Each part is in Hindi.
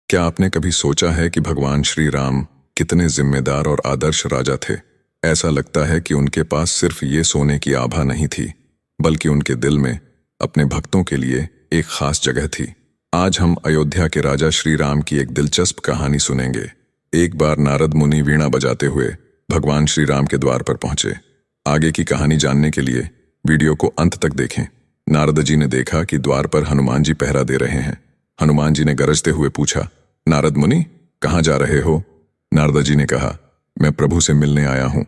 क्या आपने कभी सोचा है कि भगवान श्री राम कितने जिम्मेदार और आदर्श राजा थे? ऐसा लगता है कि उनके पास सिर्फ ये सोने की आभा नहीं थी, बल्कि उनके दिल में अपने भक्तों के लिए एक खास जगह थी। आज हम अयोध्या के राजा श्री राम की एक दिलचस्प कहानी सुनेंगे। एक बार नारद मुनि वीणा बजाते हुए भगवान श्री राम के द्वार पर पहुंचे। आगे की कहानी जानने के लिए वीडियो को अंत तक देखें। नारद जी ने देखा कि द्वार पर हनुमान जी पहरा दे रहे हैं। हनुमान जी ने गरजते हुए पूछा, नारद मुनि, कहाँ जा रहे हो? नारद जी ने कहा, मैं प्रभु से मिलने आया हूं।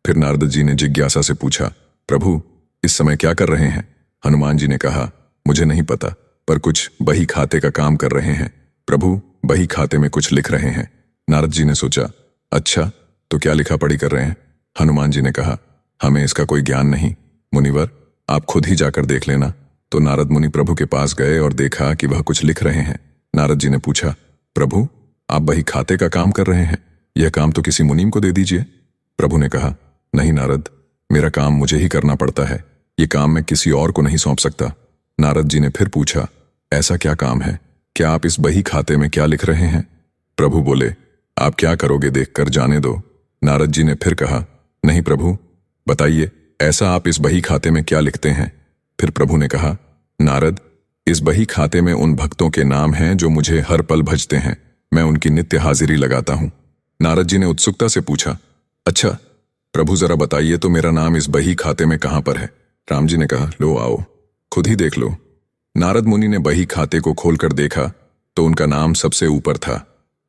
फिर नारद जी ने जिज्ञासा से पूछा, प्रभु इस समय क्या कर रहे हैं? हनुमान जी ने कहा, मुझे नहीं पता, पर कुछ बही खाते का काम कर रहे हैं। प्रभु बही खाते में कुछ लिख रहे हैं। नारद जी ने सोचा, अच्छा तो क्या लिखा पढ़ी कर रहे हैं? हनुमान जी ने कहा, हमें इसका कोई ज्ञान नहीं, मुनिवर आप खुद ही जाकर देख लेना। तो नारद मुनि प्रभु के पास गए और देखा कि वह कुछ लिख रहे हैं। नारद जी ने पूछा, प्रभु आप बही खाते का काम कर रहे हैं, यह काम तो किसी मुनीम को दे दीजिए। प्रभु ने कहा, नहीं नारद, मेरा काम मुझे ही करना पड़ता है, ये काम मैं किसी और को नहीं सौंप सकता। नारद जी ने फिर पूछा, ऐसा क्या काम है? क्या आप इस बही खाते में क्या लिख रहे हैं? प्रभु बोले, आप क्या करोगे देखकर जाने दो। नारद जी ने फिर कहा, नहीं प्रभु बताइए, ऐसा आप इस बही खाते में क्या लिखते हैं? फिर प्रभु ने कहा, नारद इस बही खाते में उन भक्तों के नाम हैं जो मुझे हर पल भजते हैं, मैं उनकी नित्य हाजिरी लगाता हूं। नारद जी ने उत्सुकता से पूछा, अच्छा प्रभु जरा बताइए तो मेरा नाम इस बही खाते में कहां पर है? राम जी ने कहा, लो आओ खुद ही देख लो। नारद मुनि ने बही खाते को खोलकर देखा तो उनका नाम सबसे ऊपर था।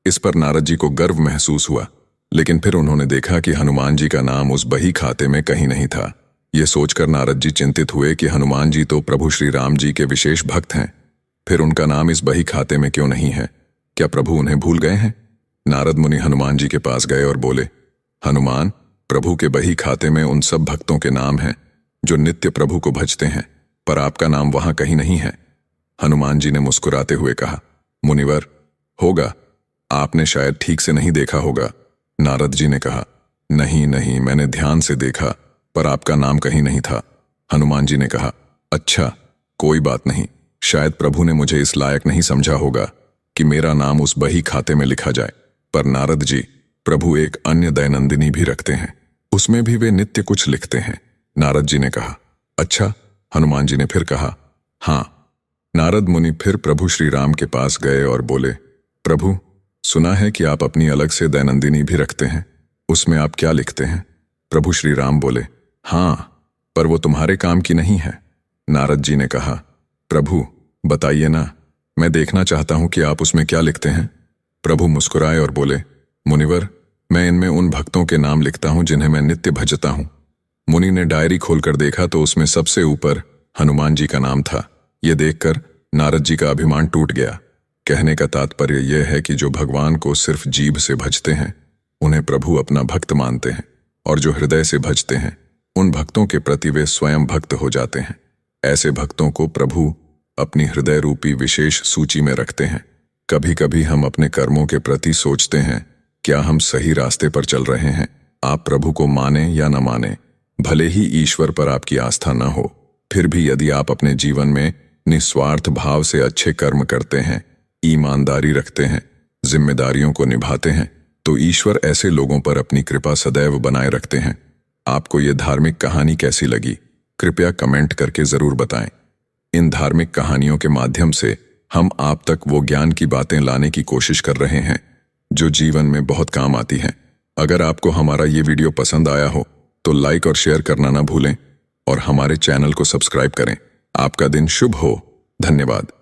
इस पर नारद जी को गर्व महसूस हुआ, लेकिन फिर उन्होंने देखा कि हनुमान जी का नाम उस बही खाते में कहीं नहीं था। ये सोचकर नारद जी चिंतित हुए कि हनुमान जी तो प्रभु श्री राम जी के विशेष भक्त हैं, फिर उनका नाम इस बही खाते में क्यों नहीं है? क्या प्रभु उन्हें भूल गए हैं? नारद मुनि हनुमान जी के पास गए और बोले, हनुमान प्रभु के बही खाते में उन सब भक्तों के नाम हैं जो नित्य प्रभु को भजते हैं, पर आपका नाम वहां कहीं नहीं है। हनुमान जी ने मुस्कुराते हुए कहा, मुनिवर होगा, आपने शायद ठीक से नहीं देखा होगा। नारद जी ने कहा, नहीं नहीं, मैंने ध्यान से देखा, पर आपका नाम कहीं नहीं था। हनुमान जी ने कहा, अच्छा कोई बात नहीं, शायद प्रभु ने मुझे इस लायक नहीं समझा होगा कि मेरा नाम उस बही खाते में लिखा जाए। पर नारद जी, प्रभु एक अन्य दैनंदिनी भी रखते हैं, उसमें भी वे नित्य कुछ लिखते हैं। नारद जी ने कहा, अच्छा? हनुमान जी ने फिर कहा, हाँ। नारद मुनि फिर प्रभु श्री राम के पास गए और बोले, प्रभु सुना है कि आप अपनी अलग से दैनंदिनी भी रखते हैं, उसमें आप क्या लिखते हैं? प्रभु श्री राम बोले, हाँ, पर वो तुम्हारे काम की नहीं है। नारद जी ने कहा, प्रभु बताइए ना, मैं देखना चाहता हूं कि आप उसमें क्या लिखते हैं। प्रभु मुस्कुराए और बोले, मुनिवर मैं इनमें उन भक्तों के नाम लिखता हूं जिन्हें मैं नित्य भजता हूं। मुनि ने डायरी खोलकर देखा तो उसमें सबसे ऊपर हनुमान जी का नाम था। यह देखकर नारद जी का अभिमान टूट गया। कहने का तात्पर्य यह है कि जो भगवान को सिर्फ जीभ से भजते हैं उन्हें प्रभु अपना भक्त मानते हैं, और जो हृदय से भजते हैं उन भक्तों के प्रति वे स्वयं भक्त हो जाते हैं। ऐसे भक्तों को प्रभु अपनी हृदय रूपी विशेष सूची में रखते हैं। कभी कभी हम अपने कर्मों के प्रति सोचते हैं, क्या हम सही रास्ते पर चल रहे हैं? आप प्रभु को माने या न माने, भले ही ईश्वर पर आपकी आस्था न हो, फिर भी यदि आप अपने जीवन में निस्वार्थ भाव से अच्छे कर्म करते हैं, ईमानदारी रखते हैं, जिम्मेदारियों को निभाते हैं, तो ईश्वर ऐसे लोगों पर अपनी कृपा सदैव बनाए रखते हैं। आपको ये धार्मिक कहानी कैसी लगी? कृपया कमेंट करके जरूर बताएं। इन धार्मिक कहानियों के माध्यम से हम आप तक वो ज्ञान की बातें लाने की कोशिश कर रहे हैं जो जीवन में बहुत काम आती हैं। अगर आपको हमारा ये वीडियो पसंद आया हो तो लाइक और शेयर करना ना भूलें, और हमारे चैनल को सब्सक्राइब करें। आपका दिन शुभ हो। धन्यवाद।